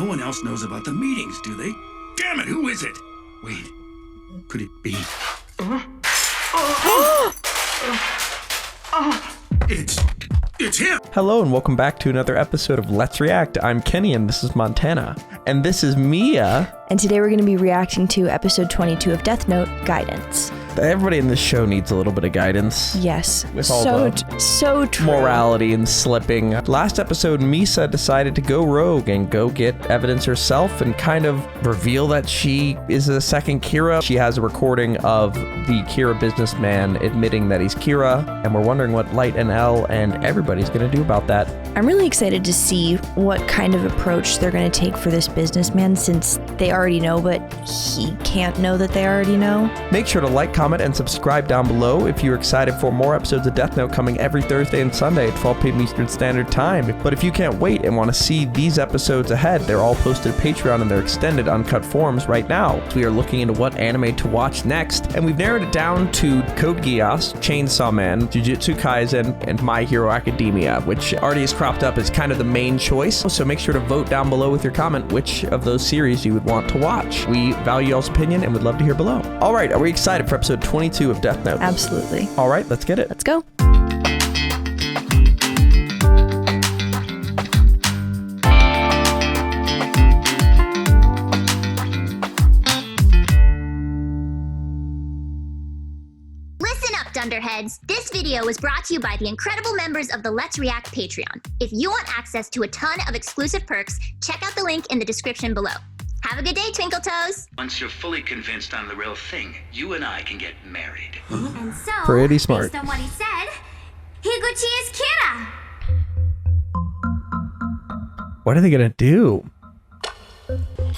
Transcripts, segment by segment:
No one else knows about the meetings, do they? Damn it, who is it? Wait, could it be? It's him! Hello and welcome back to another episode of Let's React. I'm Kenny and this is Montana. And this is Mia. And today we're going to be reacting to episode 22 of Death Note, Guidance. Everybody in this show needs a little bit of guidance. Yes, With all so true. Morality and slipping. Last episode, Misa decided to go rogue and go get evidence herself and kind of reveal that she is a second Kira. She has a recording of the Kira businessman admitting that he's Kira, and we're wondering what Light and L and everybody's going to do about that. I'm really excited to see what kind of approach they're going to take for this businessman, since they already know, but he can't know that they already know. Make sure to like, comment, and subscribe down below if you're excited for more episodes of Death Note coming every Thursday and Sunday at 12 p.m. Eastern Standard Time. But if you can't wait and want to see these episodes ahead, they're all posted to Patreon in their extended uncut forms right now. So we are looking into what anime to watch next, and we've narrowed it down to Code Geass, Chainsaw Man, Jujutsu Kaisen, and My Hero Academia, which already is cropped up as kind of the main choice. So make sure to vote down below with your comment which of those series you would want to watch. We value y'all's opinion and would love to hear below. All right, are we excited for episode 22 of Death Note? Absolutely. All right, let's get it. Let's go. Listen up, Dunderheads! This video was brought to you by the incredible members of the Let's React Patreon. If you want access to a ton of exclusive perks, check out the link in the description below. Have a good day, Twinkle Toes! Once you're fully convinced I'm the real thing, you and I can get married. And so, Pretty smart. based on what he said, Higuchi is Kira! What are they gonna do?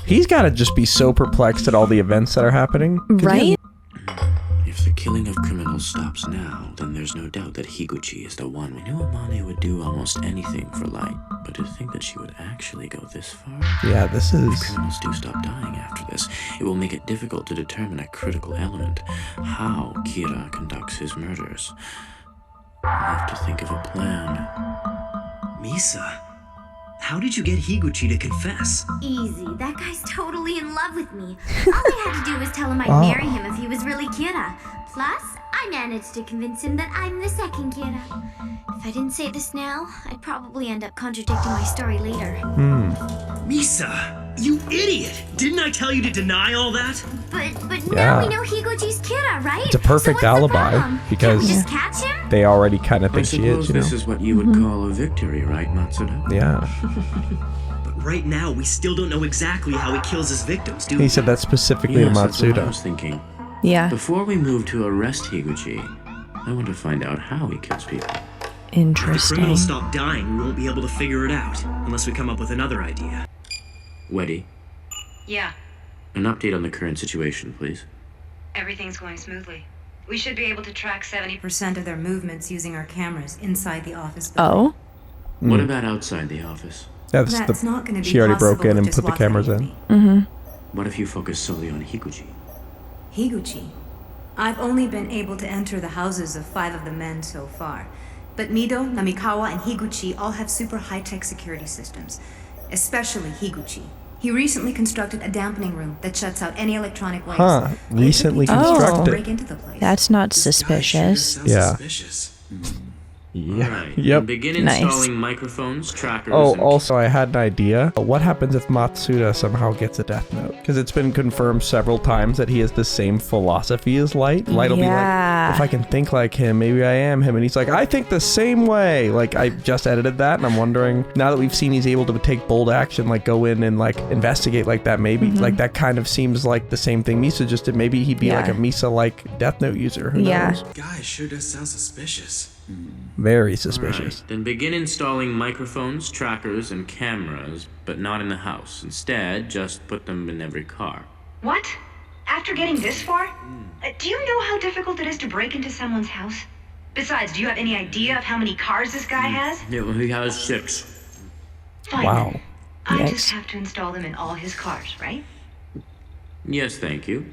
He's gotta just be so perplexed at all the events that are happening. Right? If the killing of criminals stops now, then there's no doubt that Higuchi is the one. We knew Amane would do almost anything for Light, but to think that she would actually go this far? Yeah, this If is... criminals do stop dying after this, it will make it difficult to determine a critical element, how Kira conducts his murders. We'll have to think of a plan. Misa, how did you get Higuchi to confess? Easy. That guy's totally in love with me. All I had to do was tell him I'd marry him if he was really Kira. Plus, I managed to convince him that I'm the second Kira. If I didn't say this now, I'd probably end up contradicting my story later. Misa, you idiot! Didn't I tell you to deny all that? But Yeah. now we know Higuchi's Kira, right? It's a perfect so what's alibi, the problem? because- Can't we just catch him? They already kind of I think she suppose is, you this know? is what you would call a victory, right, Matsuda? Yeah. But right now, we still don't know exactly how he kills his victims, do we? He said that specifically Yes, to that's what I Matsuda. was thinking. Yeah. Before we move to arrest Higuchi, I want to find out how he kills people. If the Interesting. criminals stop dying, we won't be able to figure it out, unless we come up with another idea. Weddy, Yeah, an update on the current situation, please. everything's going smoothly. We should be able to track 70% of their movements using our cameras inside the office building. Oh? What about outside the office? That's That's the... not going to be She already possible broke in with and just put the walking cameras with in. me. What if you focus solely on Higuchi? Higuchi. I've only been able to enter the houses of 5 of the men so far. But Mido, Namikawa, and Higuchi all have super high-tech security systems. Especially Higuchi. He recently constructed a dampening room that shuts out any electronic waves. Huh, recently It took me 2 days to constructed. break into the place. That's not This guy sure suspicious. sounds Yeah. suspicious. Yeah. Alright, Yep. begin Nice. installing microphones, trackers, Oh, and... also, I had an idea. What happens if Matsuda somehow gets a Death Note? Because it's been confirmed several times that he has the same philosophy as Light. Light will be Yeah. like, if I can think like him, maybe I am him. And he's like, I think the same way. Like, I just edited that, and I'm wondering, now that we've seen he's able to take bold action, like go in and like investigate like that, maybe like that kind of seems like the same thing Misa just did. Maybe he'd be Yeah. like a Misa-like Death Note user. Who Yeah. knows? Guy sure does sound suspicious. Very suspicious. Alright, then begin installing microphones, trackers, and cameras, but not in the house. Instead, just put them in every car. What? After getting this far? Do you know how difficult it is to break into someone's house? Besides, do you have any idea of how many cars this guy has? Yeah, he has 6. Fine. Wow. then. I Yikes. just have to install them in all his cars, right? Yes, thank you.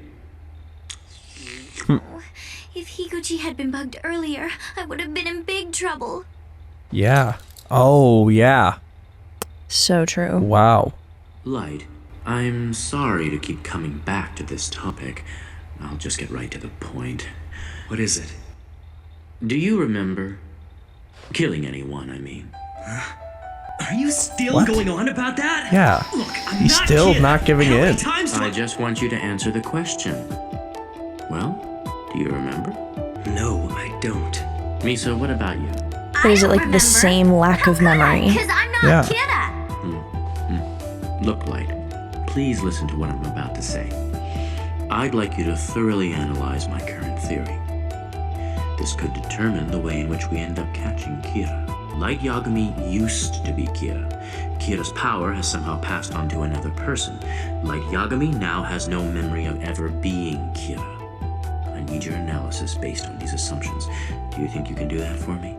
If Higuchi had been bugged earlier, I would have been in big trouble. Yeah. Oh, yeah. So true. Wow. Light, I'm sorry to keep coming back to this topic. I'll just get right to the point. What is it? Do you remember? Killing anyone, I mean. Are you still What? going on about that? Yeah. Look, I'm He's not still kidding. not giving How many in. times do I just want you to answer the question. Well, do you remember? No, I don't. Misa, what about you? But is it like the same lack of memory? Because I'm not Yeah. Kira. Look, Light, please listen to what I'm about to say. I'd like you to thoroughly analyze my current theory. This could determine the way in which we end up catching Kira. Light Yagami used to be Kira. Kira's power has somehow passed on to another person. Light Yagami now has no memory of ever being Kira. I need your analysis based on these assumptions. Do you think you can do that for me?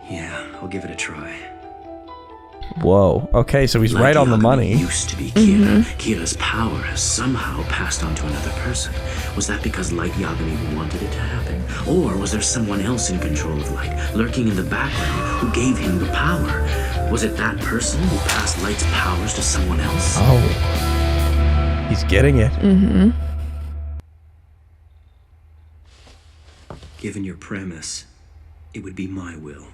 Yeah, I'll give it a try. Whoa. Okay, so he's Light right on the Yagami money. Used to be Kira. Kira's power has somehow passed on to another person. Was that because Light Yagami wanted it to happen? Or was there someone else in control of Light, lurking in the background, who gave him the power? Was it that person who passed Light's powers to someone else? Oh. He's getting it. Given your premise, it would be my will.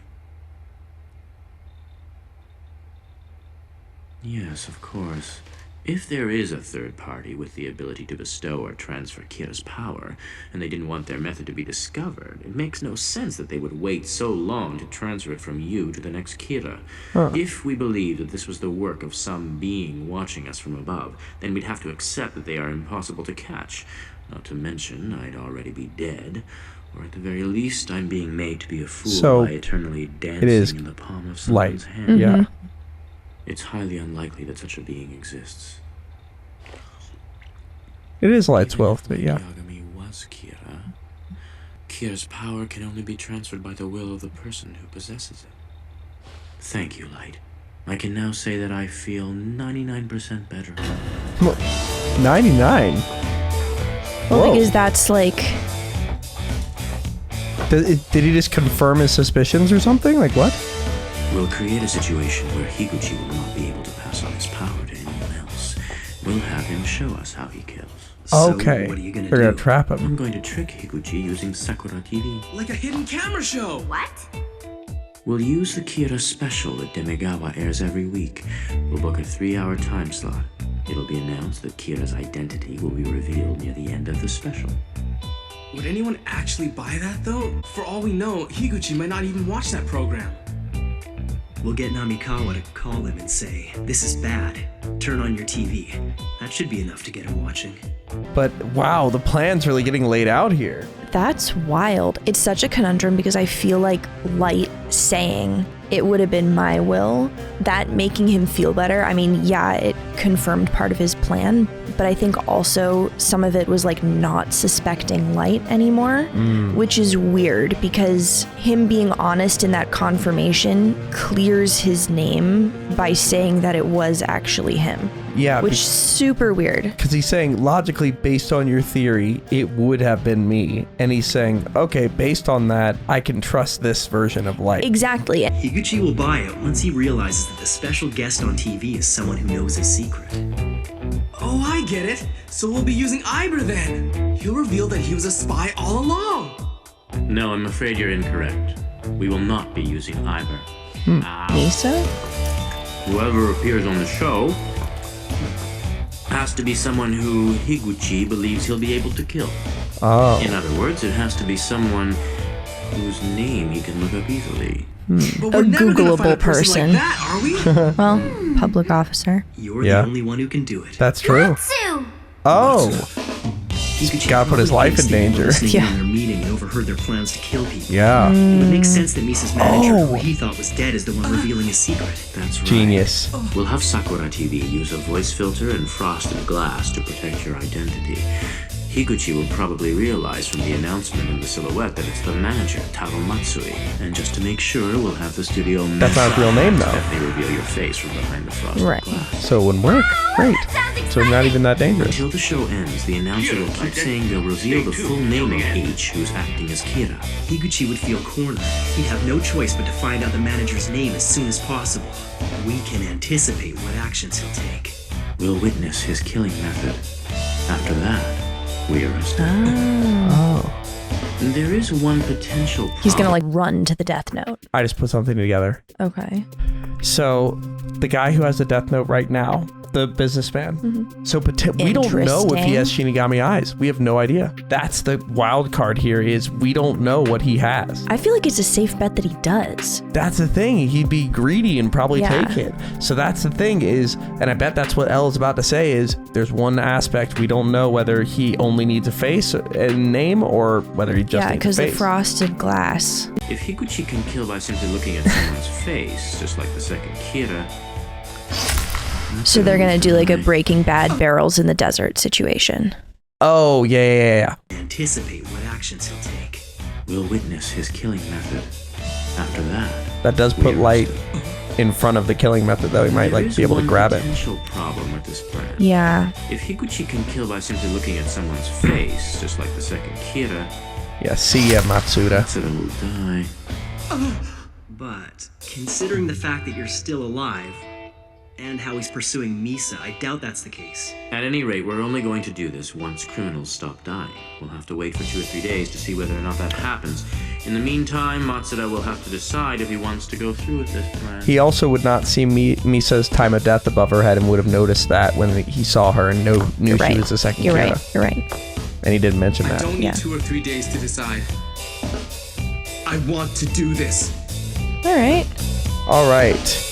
Yes, of course. If there is a third party with the ability to bestow or transfer Kira's power, and they didn't want their method to be discovered, it makes no sense that they would wait so long to transfer it from you to the next Kira. If we believe that this was the work of some being watching us from above, then we'd have to accept that they are impossible to catch. Not to mention, I'd already be dead. Or at the very least, I'm being made to be a fool So, by eternally is dancing in the palm of someone's Light. hand. Yeah. It's highly unlikely that such a being exists. It is Light's will, Even but if yeah. Yagami was Kira, Kira's power can only be transferred by the will of the person who possesses it. Thank you, Light. I can now say that I feel 99% better. 99? Well, Whoa. because that's like, Did he just confirm his suspicions or something? Like what? We'll create a situation where Higuchi will not be able to pass on his power to anyone else. We'll have him show us how he kills. Okay. So, what are you gonna We're do? gonna trap him. I'm going to trick Higuchi using Sakura TV. Like a hidden camera show! What? We'll use the Kira special that Demigawa airs every week. We'll book a 3-hour time slot. It'll be announced that Kira's identity will be revealed near the end of the special. Would anyone actually buy that, though? For all we know, Higuchi might not even watch that program. We'll get Namikawa to call him and say, "This is bad. Turn on your TV." That should be enough to get him watching. But wow, the plan's really getting laid out here. that's wild. It's such a conundrum because I feel like Light saying it would have been my will, that making him feel better. I mean, yeah, it confirmed part of his plan, but I think also some of it was like not suspecting Light anymore, which is weird because him being honest in that confirmation clears his name by saying that it was actually him. Yeah, which is super weird. Because he's saying, logically, based on your theory, it would have been me. And he's saying, okay, based on that, I can trust this version of Light. Exactly. Higuchi will buy it once he realizes that the special guest on TV is someone who knows his secret. Oh, I get it. So we'll be using Iber then. He'll reveal that he was a spy all along. No, I'm afraid you're incorrect. We will not be using Iber. Misa? Whoever appears on the show has to be someone who Higuchi believes he'll be able to kill. Oh. In other words, it has to be someone whose name he can look up easily. But A we're never gonna Googleable find a person person. like that, are we? Well, public officer. You're Yeah. the only one who can do it. That's true. Matsu! Oh. Higuchi gotta put his probably life in thinks they were danger. listening Yeah. in their meeting and overheard their plans to kill people. Yeah. It would make sense that Misa's manager, Oh. who he thought was dead, is the one revealing his secret. That's right. Genius. We'll have Sakura TV use a voice filter and frosted glass to protect your identity. Higuchi will probably realize from the announcement in the silhouette that it's the manager, Taro Matsui. And just to make sure, we'll have the studio That's not his real name, though. definitely reveal your face from behind the frosted Right. glass. So it wouldn't work. Great. That sounds so not even that dangerous. Until the show ends, the announcer will keep saying they'll reveal the full name of H, who's acting as Kira. Higuchi would feel cornered. He'd have no choice but to find out the manager's name as soon as possible. We can anticipate what actions he'll take. We'll witness his killing method. After that, we arrest him. Oh. There is one potential problem. He's gonna like run to the death note. I just put something together. Okay. So, the guy who has the death note right now, the businessman. Mm-hmm. So we don't know if he has Shinigami eyes. We have no idea. That's the wild card here is we don't know what he has. I feel like it's a safe bet that he does. That's the thing. He'd be greedy and probably take it. So that's the thing is, and I bet that's what Elle is about to say is, there's one aspect we don't know whether he only needs a face and name or whether he just needs a face. Yeah, because the frosted glass. If Higuchi can kill by simply looking at someone's face, just like the second Kira... So they're gonna do like a Breaking Bad barrels in the desert situation. Oh, yeah. Anticipate what actions he'll take. We'll witness his killing method. After that... That does put Light in front of the killing method, though. He might like be able to grab it. There is one potential problem with this plan. Yeah. If Higuchi can kill by simply looking at someone's face, just like the second Kira... Yeah, see ya, Matsuda. Matsuda will die. But, considering the fact that you're still alive, and how he's pursuing Misa, I doubt that's the case. At any rate, we're only going to do this once criminals stop dying. We'll have to wait for 2 or 3 days to see whether or not that happens. In the meantime, Matsuda will have to decide if he wants to go through with this plan. He also would not see Misa's time of death above her head and would have noticed that when he saw her and knew she was the second Kira. You're right. And he didn't mention that. I don't need 2 or 3 days to decide. I want to do this. All right.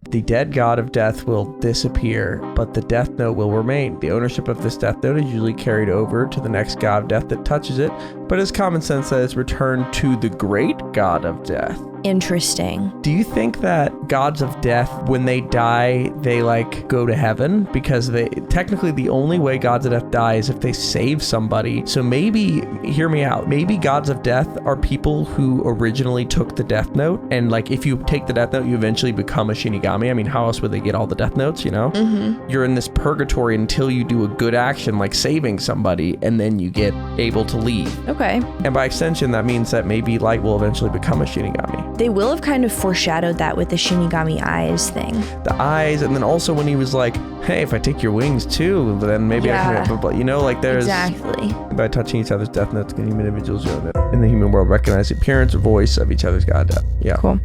The dead god of death will disappear, but the death note will remain. The ownership of this death note is usually carried over to the next god of death that touches it, but it's common sense that it's returned to the great god of death. Interesting. Do you think that gods of death, when they die, they like go to heaven? Because they technically the only way gods of death die is if they save somebody. So maybe, hear me out, maybe gods of death are people who originally took the death note, and like if you take the death note, you eventually become a Shinigami. I mean, how else would they get all the death notes, you know? Mm-hmm. You're in this purgatory until you do a good action like saving somebody, and then you get able to leave. Okay. And by extension, that means that maybe Light will eventually become a Shinigami. They will have kind of foreshadowed that with the Shinigami eyes thing. The eyes, and then also when he was like, hey, if I take your wings too, then maybe I can, but you know, like there's... Exactly. By touching each other's death notes, human individuals in the human world recognize the appearance or voice of each other's god death. Yeah. Cool.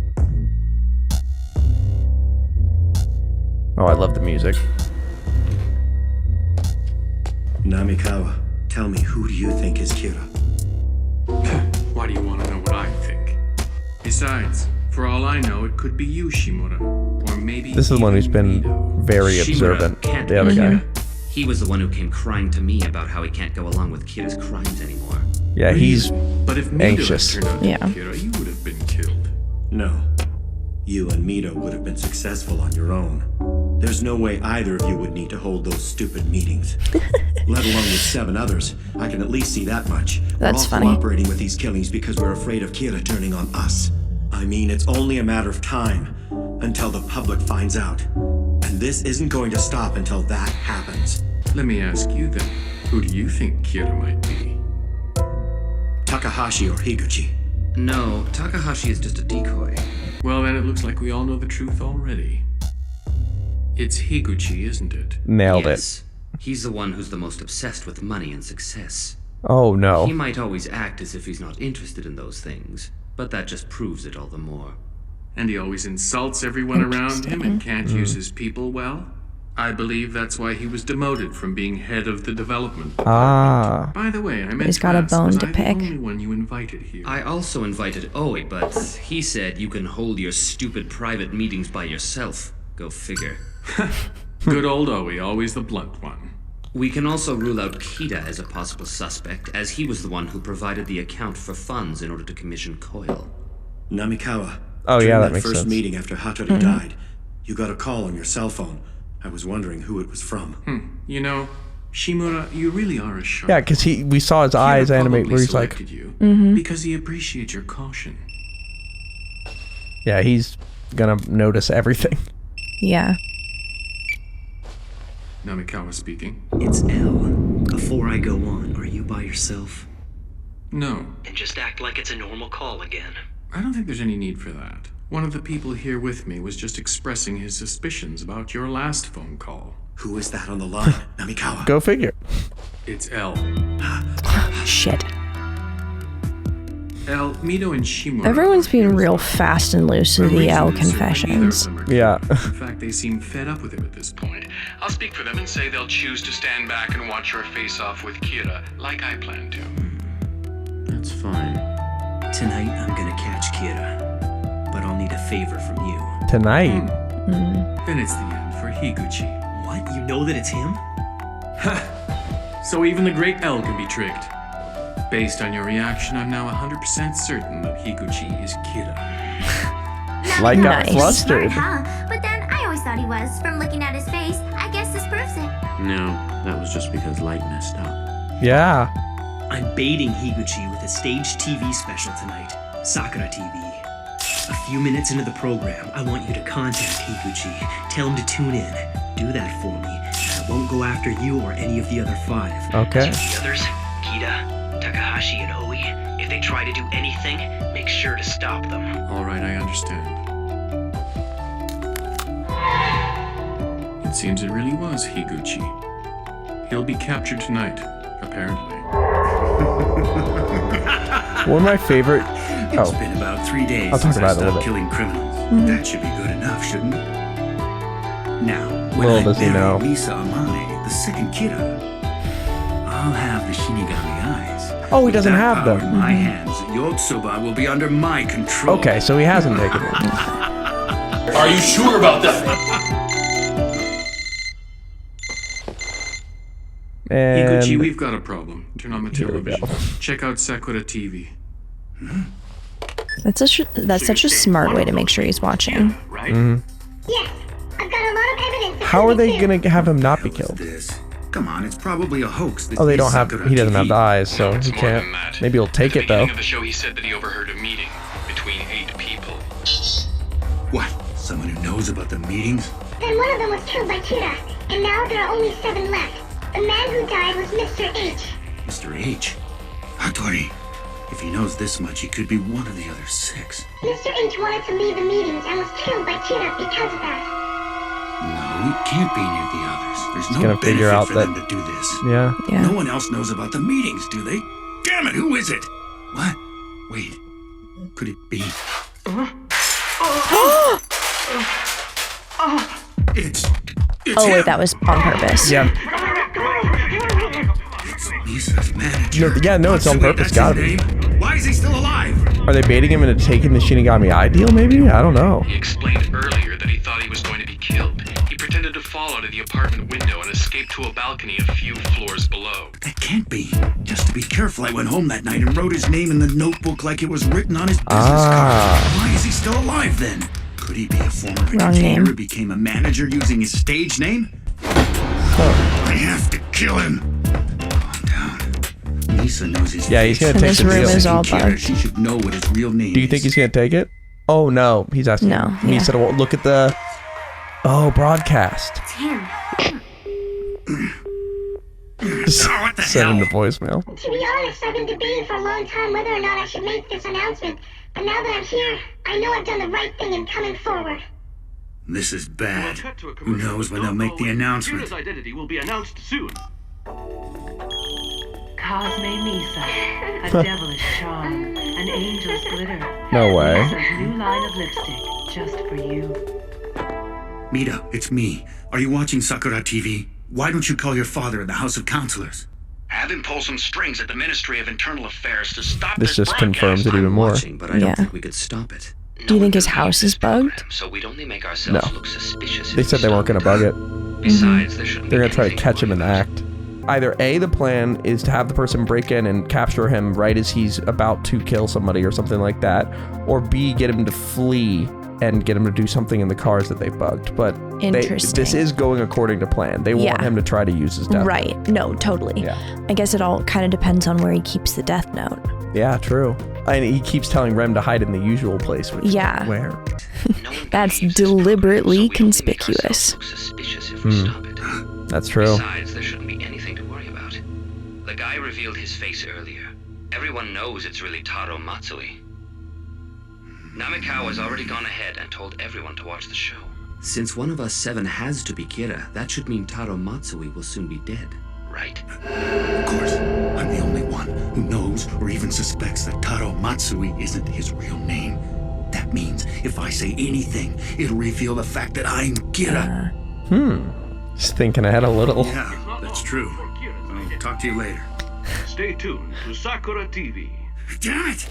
Oh, I love the music. Namikawa, tell me, who do you think is Kira? Why do you want to know what I think? Besides, for all I know, it could be you, Shimura. Or maybe this is the one who's been very observant. The other guy. He was the one who came crying to me about how he can't go along with Kira's crimes anymore. Yeah, he's but if anxious. Turned out to be Kira, you would have been killed. No. You and Mito would have been successful on your own. There's no way either of you would need to hold those stupid meetings. Let alone with 7 others. I can at least see that much. That's we're all funny. cooperating with these killings because we're afraid of Kira turning on us. I mean, it's only a matter of time until the public finds out. And this isn't going to stop until that happens. Let me ask you then, who do you think Kira might be? Takahashi or Higuchi? No, Takahashi is just a decoy. Well, then it looks like we all know the truth already. It's Higuchi, isn't it? Nailed it. He's the one who's the most obsessed with money and success. Oh, no. He might always act as if he's not interested in those things, but that just proves it all the more. And he always insults everyone around him and can't use his people well? I believe that's why he was demoted from being head of the development department. By the way, I meant He's got a bone to pick. the only one you invited here? I also invited Oe, but he said you can hold your stupid private meetings by yourself. Go figure. Good old Oe, always the blunt one. We can also rule out Kita as a possible suspect, as he was the one who provided the account for funds in order to commission Coil. Namikawa. Oh, yeah, that makes first sense. meeting after Hattori died, you got a call on your cell phone. I was wondering who it was from. You know, Shimura, you really are a sharp. Yeah, because we saw his eyes animate where he's like... you because he appreciates your caution. Yeah, he's gonna notice everything. Yeah. Namikawa speaking. It's L. Before I go on, are you by yourself? No. And just act like it's a normal call again. I don't think there's any need for that. One of the people here with me was just expressing his suspicions about your last phone call. Who is that on the line? Namikawa. Go figure. It's L. Shit. L, Mito, and Shimura. Everyone's being real fast and loose with the L confessions. Yeah. In fact, they seem fed up with him at this point. I'll speak for them and say they'll choose to stand back and watch your face-off with Kira, like I plan to. That's fine. Tonight, I'm gonna catch Kira. But I'll need a favor from you. Tonight? Then it's the end for Higuchi. What? You know that it's him? Ha! So even the great L can be tricked. Based on your reaction, I'm now 100% certain that Higuchi is Kira. Like got Nice. flustered. Huh? But then I always thought he was. From looking at his face, I guess this proves it. No, that was just because Light messed up. Yeah. I'm baiting Higuchi with a staged TV special tonight. Sakura TV. A few minutes into the program, I want you to contact Higuchi. Tell him to tune in. Do that for me. I won't go after you or any of the other 5. Okay. As for the others, Kita, Takahashi, and Oi, if they try to do anything, make sure to stop them. All right, I understand. It seems it really was Higuchi. He'll be captured tonight, apparently. One of my favorite... It's been about 3 days I'll talk since I about it a little stopped bit. killing criminals. That should be good enough, shouldn't it? Now, when Little I does he bury know. Misa Amane, the second Kira, I'll have the Shinigami eyes. Oh, he With doesn't that have power them. in my hands, Yotsuba will be under my control. Okay, so he hasn't taken it. Are you sure about that? Higuchi, And we've got a problem. Turn on the Here we television. go. Check out Sakura TV. That's such a smart way to make sure he's watching. Right? Yes, I've got a lot of evidence. to how are prove they it too. gonna have him not be What's killed? this? Come on, it's probably a hoax. Oh, they don't have. He doesn't have the eyes, so No, it's he more can't. than that. Maybe he'll take At it the though. beginning of the show, he said that he overheard a meeting between 8 people. What? Someone who knows about the meetings? Then one of them was killed by Kira, and now there are only 7 left. The man who died was Mr. H. Mr. H. Hattori. If he knows this much, he could be one of the other 6. Mr. H wanted to leave the meetings and was killed by Kira because of that. No, he can't be near the others. There's no gonna figure benefit out for that- them to do this. Yeah. Yeah. No one else knows about the meetings, do they? Damn it, who is it? What? Wait. Could it be? It's Oh wait, him. that was on purpose. Yeah. It's Misa's manager. No, yeah, no, it's on Wait, purpose, that's gotta his be. name? Why is he still alive? Are they baiting him into taking the Shinigami eye deal? Maybe. I don't know. He explained earlier that he thought he was going to be killed. He pretended to fall out of the apartment window and escape to a balcony a few floors below. That can't be. Just to be careful, I went home that night and wrote his name in the notebook like it was written on his business card. Why is he still alive then? Could he be a former Wrong entertainer name. who became a manager using his stage name? I have to kill him. Calm down. Misa knows his Yeah, he's gonna And take this the room deal. is all Kira, bugged. she should know what his real name Do you think is. he's gonna take it? Oh no, he's asking. No, He yeah. said, well, "Look at the." Oh, broadcast. It's him. What the Send him hell? the voicemail. To be honest, I've been debating for a long time whether or not I should make this announcement. But now that I'm here, I know I've done the right thing in coming forward. This is bad. Who knows when they'll make the announcement? Kira's identity will be announced soon. Cosme Misa, a devilish charm, an angel's glitter. No way. Misa's new line of lipstick, just for you. Mita, it's me. Are you watching Sakura TV? Why don't you call your father in the House of Counselors? Have him pull some strings at the Ministry of Internal Affairs to stop This just confirms it even I'm more. watching, but I Yeah. don't think we could stop it. Do you think his house is bugged? So we'd only make ourselves No. look suspicious. if They we said they weren't gonna stopped. bug it. Besides, there shouldn't They're be gonna try to anything catch him in the act. Either A, the plan is to have the person break in and capture him right as he's about to kill somebody or something like that, or B, get him to flee and get him to do something in the cars that they bugged. But Interesting. this is going according to plan. They want Yeah. him to try to use his death. Right. No, totally. Yeah. I guess it all kind of depends on where he keeps the death note. Yeah, true. And he keeps telling Rem to hide in the usual place, which Yeah. is where? That's deliberately conspicuous. Suspicious if we stop it. That's true. Besides, there shouldn't be anything to worry about. The guy revealed his face earlier. Everyone knows it's really Taro Matsui. Namikawa's already gone ahead and told everyone to watch the show. Since one of us 7 has to be Kira, that should mean Taro Matsui will soon be dead. Right. Of course, I'm the only one who knows or even suspects that Taro Matsui isn't his real name. That means if I say anything, it'll reveal the fact that I'm Kira. Just thinking ahead a little. Yeah, that's true. I'll talk to you later. Stay tuned to Sakura TV. Damn it!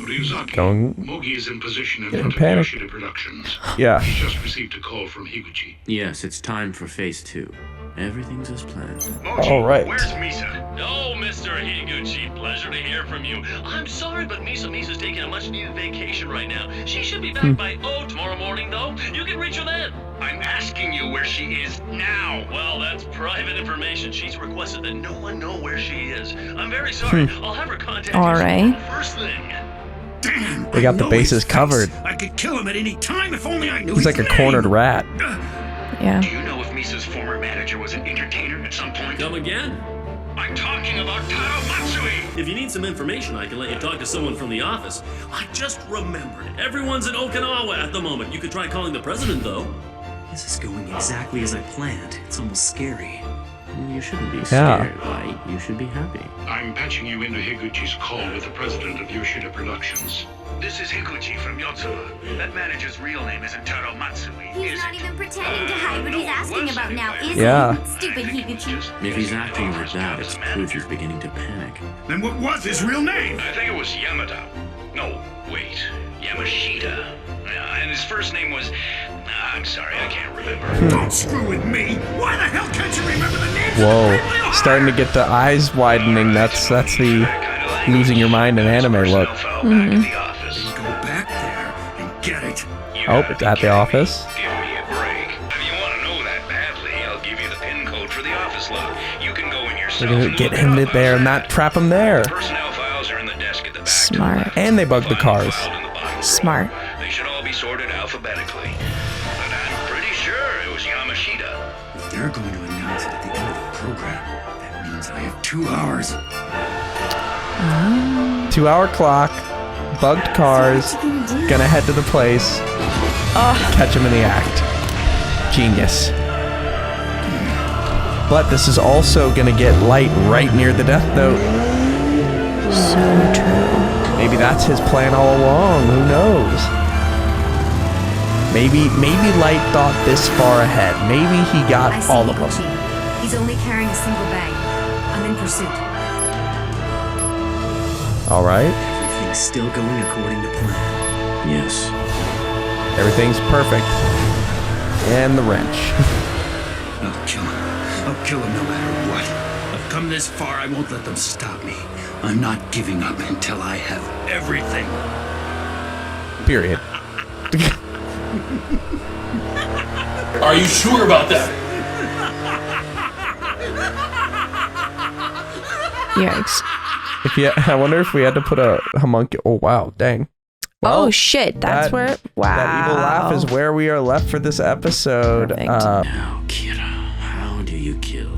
Ryuzaki, Going- Mogi is in position in Getting front of panicked. Yoshida Productions. Yeah. He just received a call from Higuchi. Yes, it's time for phase 2. Everything's as planned. Moji, All right. where's Misa? No, Mr. Higuchi, pleasure to hear from you. I'm sorry, but Misa's taking a much-needed vacation right now. She should be back by, tomorrow morning, though. You can reach her then. I'm asking you where she is now. Well, that's private information. She's requested that no one know where she is. I'm very sorry. I'll have her contact All you right. first thing. Damn! They got I the know bases his face. covered. I could kill him at any time if only I knew He's his like a name. cornered rat. Yeah. Do you know if Misa's former manager was an entertainer at some point? Come again? I'm talking about Taro Matsui! If you need some information, I can let you talk to someone from the office. I just remembered. Everyone's in Okinawa at the moment. You could try calling the president, though. This is going exactly as I planned. It's almost scary. You shouldn't be Yeah. scared, Light. You should be happy. I'm patching you into Higuchi's call with the president of Yoshida Productions. This is Higuchi from Yotsuba. That manager's real name isn't Taro Matsui, He's is not it? even pretending to hide what he's asking about now, is Yeah. he? Stupid Higuchi. If he's acting like that, it's proof he's beginning to panic. Then what was his real name? I think it was Yamada. No, wait. Yamashita. And his first name was... I'm sorry, I can't remember. Don't screw with me! Why the hell can't you remember the names? Whoa. Starting to get the eyes widening. That's the losing your mind in anime look. Go back there and get it. Oh, it's at the office. Give me a break. If you want to know that badly, I'll give you the pin code for the office lock. You can go in yourself. They're gonna get him there and not trap him there. Personnel files are in the desk at the back. Smart. And they bugged the cars. Smart. They should all be sorted alphabetically. But I'm pretty sure it was Yamashita. If they're going to announce it at the end of the program, that means I have 2 hours. 2-hour clock. Bugged cars. Gonna head to the place. Catch him in the act. Genius. But this is also gonna get Light right near the Death Note. So true. Maybe that's his plan all along. Who knows? Maybe Light thought this far ahead. Maybe he got I see all of them. Higuchi. He's only carrying a single bag. I'm in pursuit. All right. Everything's still going according to plan. Yes. Everything's perfect. And the wrench. I'll kill him. I'll kill him no matter what. I've come this far, I won't let them stop me. I'm not giving up until I have everything. Period. Are you sure about that? Yikes. I wonder if we had to put a homunculus. Oh wow, dang. Oh shit, that's where. Wow. That evil laugh is where we are left for this episode. Now, Kira, how do you kill?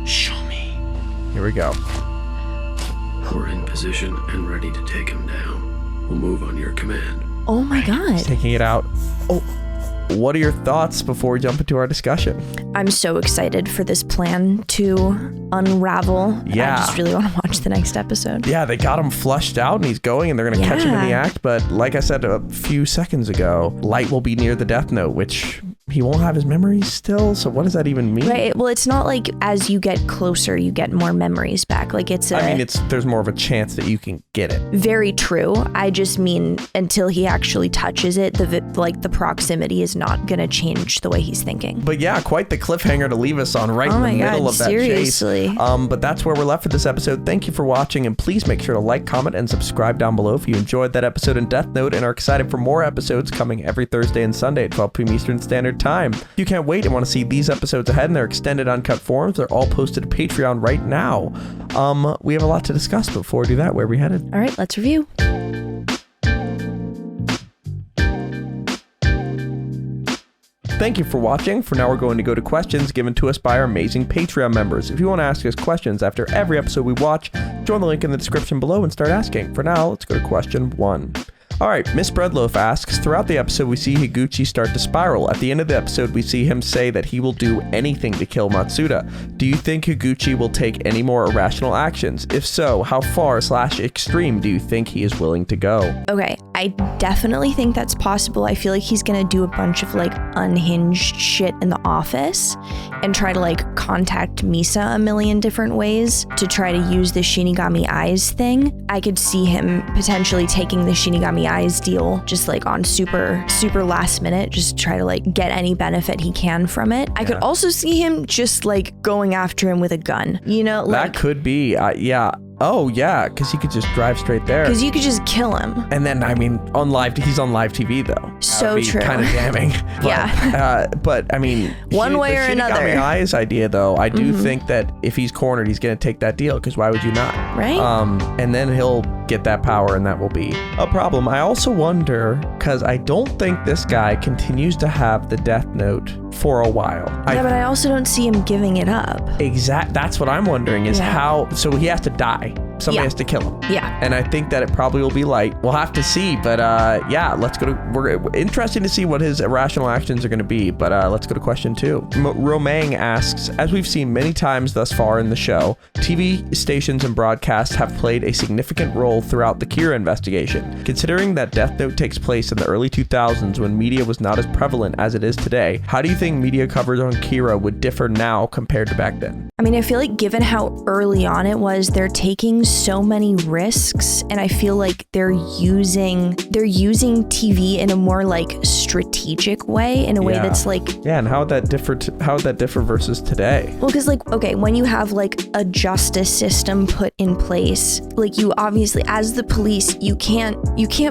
Show me. Here we go. We're in position and ready to take him down. We'll move on your command. Oh my god. Taking it out. Oh, what are your thoughts before we jump into our discussion? I'm so excited for this plan to unravel. Yeah. I just really want to watch the next episode. Yeah, they got him flushed out and he's going and they're going to catch him in the Yeah. act. But like I said a few seconds ago, Light will be near the Death Note, which he won't have his memories still. So what does that even mean? Right. Well, it's not like as you get closer, you get more memories back. Like it's there's more of a chance that you can get it. very true. I just mean until he actually touches it, the proximity is not going to change the way he's thinking. But yeah, quite the cliffhanger to leave us on right in the middle of that seriously. chase. But that's where we're left for this episode. Thank you for watching, and please make sure to like, comment, and subscribe down below if you enjoyed that episode in Death Note and are excited for more episodes coming every Thursday and Sunday at 12 p.m. Eastern Standard Time. If you can't wait and want to see these episodes ahead in their extended uncut forms, they're all posted to Patreon right now. We have a lot to discuss. Before we do that, where are we headed? All right, let's review. thank you for watching. For now, we're going to go to questions given to us by our amazing Patreon members. If you want to ask us questions after every episode we watch, join the link in the description below and start asking. For now, let's go to question 1. All right, Miss Breadloaf asks, throughout the episode, we see Higuchi start to spiral. At the end of the episode, we see him say that he will do anything to kill Matsuda. Do you think Higuchi will take any more irrational actions? If so, how far / extreme do you think he is willing to go? Okay, I definitely think that's possible. I feel like he's gonna do a bunch of like unhinged shit in the office and try to like contact Misa a million different ways to try to use the Shinigami eyes thing. I could see him potentially taking the Shinigami eyes deal just like on super last minute, just try to like get any benefit he can from it. I could also see him just like going after him with a gun, you know, like that could be yeah. Oh yeah, because he could just drive straight there. Because you could just kill him. And then, I mean, he's on live TV though. So true. Kind of damning. But, yeah. But I mean, one way or another. The Shinigami eyes idea though, I do think that if he's cornered, he's gonna take that deal. Because why would you not? Right. And then he'll get that power, and that will be a problem. I also wonder, because I don't think this guy continues to have the Death Note for a while. Yeah, but I also don't see him giving it up. That's what I'm wondering is how. So he has to die. Somebody has to kill him. Yeah. And I think that it probably will be Light. We'll have to see. But let's go to. We're interesting to see what his irrational actions are going to be. But let's go to question 2. Romang asks, as we've seen many times thus far in the show, TV stations and broadcasts have played a significant role throughout the Kira investigation. Considering that Death Note takes place in the early 2000s when media was not as prevalent as it is today, how do you think media coverage on Kira would differ now compared to back then? I mean, I feel like given how early on it was, they're taking so many risks, and I feel like they're using TV in a more like strategic way, in a way that's like and how would that differ versus today? Well, because like, okay, when you have like a justice system put in place, like you obviously, as the police, you can't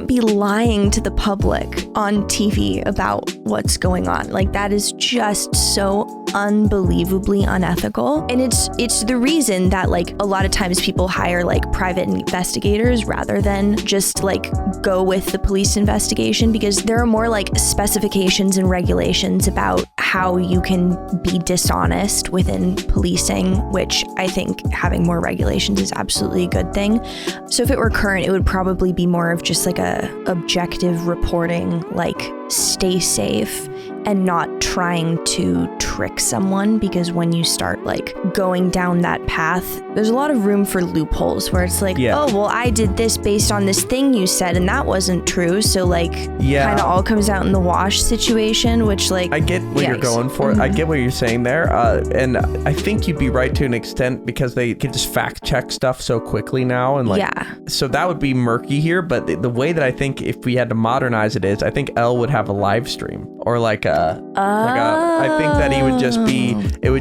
be lying to the public on TV about what's going on. Like that is just so unbelievably unethical. And it's the reason that like a lot of times people hire like private investigators rather than just like go with the police investigation, because there are more like specifications and regulations about how you can be dishonest within policing, which I think having more regulations is absolutely a good thing. So if it were current, it would probably be more of just like a objective reporting, like stay safe and not trying to trick someone, because when you start like going down that path, there's a lot of room for loopholes where it's like, oh, well, I did this based on this thing you said and that wasn't true. So like kind of all comes out in the wash situation, which like, I get what you're going for. I get what you're saying there. And I think you'd be right to an extent, because they can just fact check stuff so quickly now. And like, so that would be murky here. But the way that I think if we had to modernize it is, I think L would have a live stream or I think that it would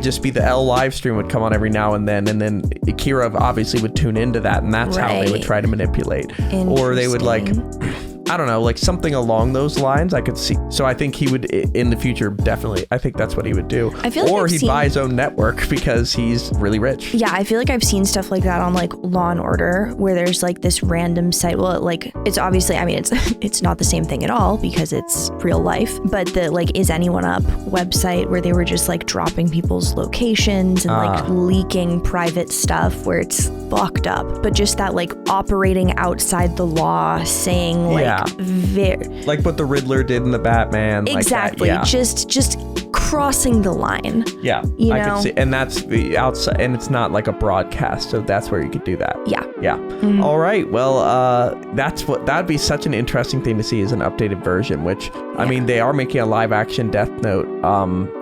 just be the L live stream would come on every now and then Kira obviously would tune into that, and that's how they would try to manipulate. Or they would like, I don't know, like something along those lines I could see. So I think he would, in the future, definitely, I think that's what he would do. I feel like or he'd buy his own network because he's really rich. Yeah, I feel like I've seen stuff like that on like Law and Order, where there's like this random site. Well, like it's obviously, I mean, it's not the same thing at all because it's real life, but the like Is Anyone Up website where they were just like dropping people's locations and like leaking private stuff where it's fucked up. But just that like operating outside the law, saying like like what the Riddler did in the Batman. Exactly. Like that, just crossing the line. Yeah. You I know? could see, and that's the outside, and it's not like a broadcast, so that's where you could do that. Yeah. Yeah. Mm-hmm. All right. Well, that'd be such an interesting thing to see, is an updated version, which I mean, they are making a live action Death Note.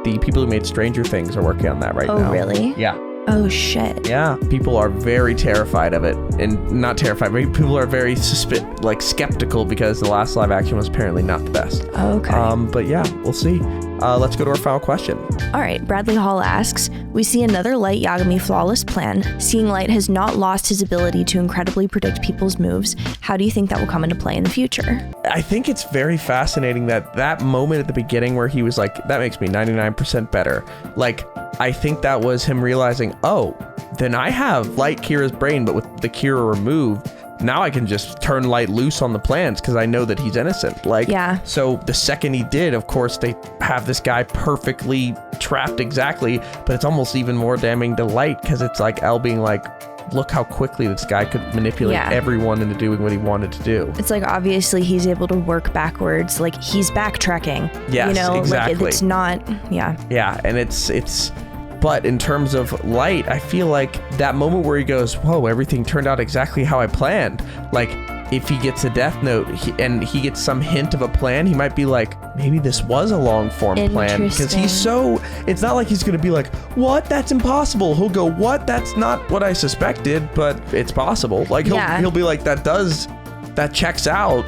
The people who made Stranger Things are working on that right now. Oh, really? Yeah. Oh, shit. Yeah. People are very terrified of it. And not terrified, but people are very skeptical because the last live action was apparently not the best. Okay. But yeah, we'll see. Let's go to our final question. All right. Bradley Hall asks, we see another Light Yagami flawless plan. Seeing Light has not lost his ability to incredibly predict people's moves. How do you think that will come into play in the future? I think it's very fascinating that moment at the beginning where he was like, that makes me 99% better. Like, I think that was him realizing, oh, then I have Light Kira's brain, but with the Kira removed. now I can just turn Light loose on the plans because I know that he's innocent. Like, so the second he did, of course, they have this guy perfectly trapped exactly, but it's almost even more damning to Light because it's like Elle being like, look how quickly this guy could manipulate everyone into doing what he wanted to do. It's like, obviously he's able to work backwards. Like, he's backtracking. Yes, you know, exactly. Like, it's not, Yeah, and it's, but in terms of Light, I feel like that moment where he goes, whoa, everything turned out exactly how I planned. Like, if he gets a death note and he gets some hint of a plan, he might be like, maybe this was a long form plan. Because he's so, it's not like he's going to be like, what? That's impossible. He'll go, what? That's not what I suspected, but it's possible. Like, he'll be like, that checks out.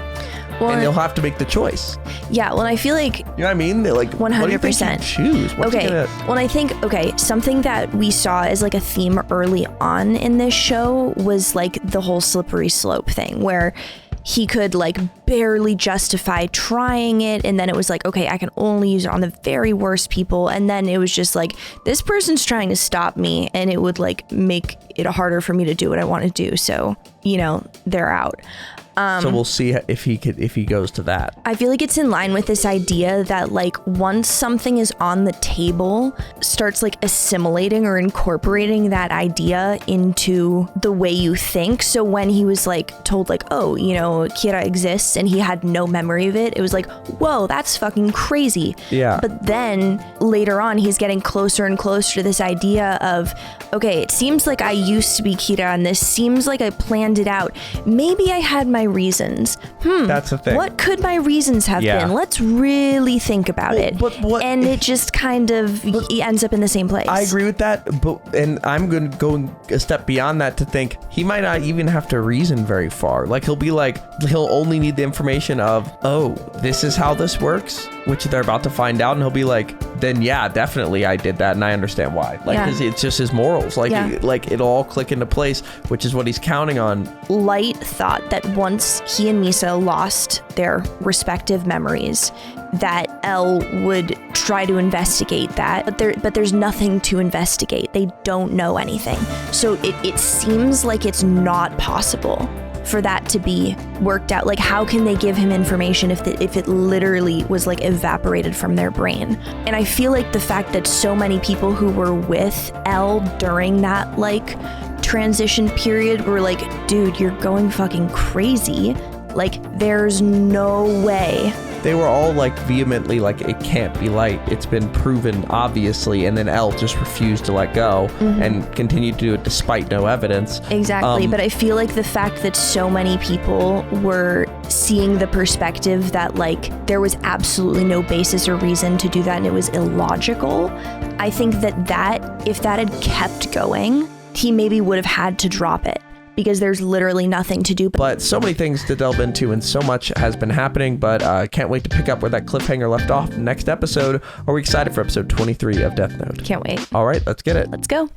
Well, and they'll have to make the choice. Yeah, well, I feel like... You know what I mean? They're like, 100%. What do you think you choose? What's well, I think, something that we saw as like a theme early on in this show was like the whole slippery slope thing, where he could like barely justify trying it, and then it was like, okay, I can only use it on the very worst people, and then it was just like, this person's trying to stop me, and it would like make it harder for me to do what I want to do, so, you know, they're out. So we'll see if he goes to that. I feel like it's in line with this idea that like once something is on the table, starts like assimilating or incorporating that idea into the way you think. So when he was like told like, oh, you know, Kira exists, and he had no memory of it, it was like, whoa, that's fucking crazy. Yeah. But then later on, he's getting closer and closer to this idea of, okay, it seems like I used to be Kira, and this seems like I planned it out. Maybe I had my reasons. That's the thing. What could my reasons have been? Let's really think about it. And it just kind of ends up in the same place. I agree with that, and I'm going to go a step beyond that to think he might not even have to reason very far. Like, he'll only need the information of, oh, this is how this works, which they're about to find out, and he'll be like, then yeah, definitely I did that, and I understand why. Like, 'cause it's just his morals. Like, it'll all click into place, which is what he's counting on. Light thought that once he and Misa lost their respective memories, that Elle would try to investigate that, but there's nothing to investigate. They don't know anything. So it seems like it's not possible for that to be worked out. Like, how can they give him information if it literally was like evaporated from their brain? And I feel like the fact that so many people who were with Elle during that like transition period were like, dude, you're going fucking crazy. Like, there's no way. They were all like vehemently like, it can't be Light. It's been proven, obviously. And then Elle just refused to let go and continued to do it despite no evidence. Exactly. But I feel like the fact that so many people were seeing the perspective that like there was absolutely no basis or reason to do that and it was illogical, I think that if that had kept going, he maybe would have had to drop it, because there's literally nothing to do. But so many things to delve into, and so much has been happening, but can't wait to pick up where that cliffhanger left off next episode. Are we excited for episode 23 of Death Note? Can't wait. All right, let's get it. Let's go.